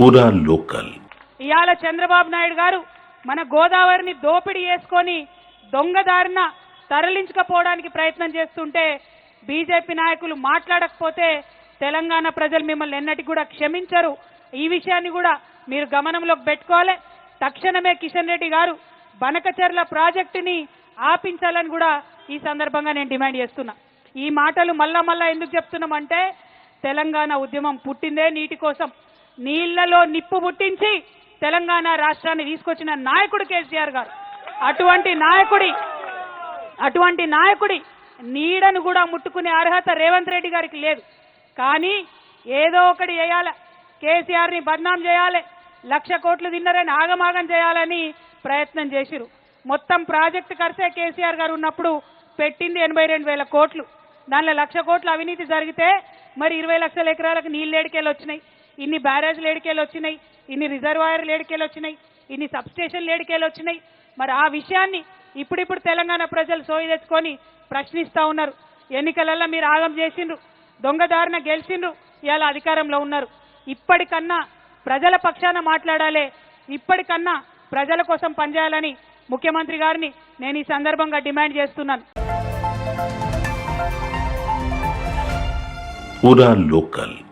పూరా లోకల్. ఇవాళ చంద్రబాబు నాయుడు గారు మన గోదావరిని దోపిడీ చేసుకొని దొంగదారిన తరలించకపోవడానికి ప్రయత్నం చేస్తుంటే బీజేపీ నాయకులు మాట్లాడకపోతే తెలంగాణ ప్రజలు మిమ్మల్ని ఎన్నటికి కూడా క్షమించరు. ఈ విషయాన్ని కూడా మీరు గమనంలోకి పెట్టుకోవాలి. తక్షణమే కిషన్ రెడ్డి గారు బనకచెర్ల ప్రాజెక్టుని ఆపించాలని కూడా ఈ సందర్భంగా నేను డిమాండ్ చేస్తున్నా. ఈ మాటలు మళ్ళా ఎందుకు చెప్తున్నామంటే తెలంగాణ ఉద్యమం పుట్టిందే నీటి కోసం. నీళ్లలో నిప్పు పుట్టించి తెలంగాణ రాష్ట్రాన్ని తీసుకొచ్చిన నాయకుడు కేసీఆర్ గారు. అటువంటి నాయకుడి నీడను కూడా ముట్టుకునే అర్హత రేవంత్ రెడ్డి గారికి లేదు. కానీ ఏదో ఒకటి చేయాలి, కేసీఆర్ని బద్నాం చేయాలి, 1,00,000 కోట్లు తిన్నారని ఆగమాగం చేయాలని ప్రయత్నం చేసిరు. మొత్తం ప్రాజెక్టు ఖర్చే కేసీఆర్ గారు ఉన్నప్పుడు పెట్టింది 82,000 కోట్లు. దానిలో 1,00,000 కోట్ల అవినీతి జరిగితే మరి 20 లక్షల ఎకరాలకు నీళ్ళు ఏడికేలు వచ్చినాయి, ఇన్ని బ్యారేజ్లు ఏడికేలు వచ్చినాయి, ఇన్ని రిజర్వాయర్లు ఏడికేలు వచ్చినాయి, ఇన్ని సబ్స్టేషన్లు ఏడికేలు వచ్చినాయి. మరి ఆ విషయాన్ని ఇప్పుడు తెలంగాణ ప్రజలు సోయి తెచ్చుకొని ప్రశ్నిస్తూ ఉన్నారు. ఎన్నికలలో మీరు ఆగం చేసిండ్రు, దొంగదారిన గెలిచిండ్రు, ఇవాళ అధికారంలో ఉన్నారు. ఇప్పటికన్నా ప్రజల పక్షాన మాట్లాడాలి, ఇప్పటికన్నా ప్రజల కోసం పనిచేయాలని ముఖ్యమంత్రి గారిని నేను ఈ సందర్భంగా డిమాండ్ చేస్తున్నాను. పూరా లోకల్.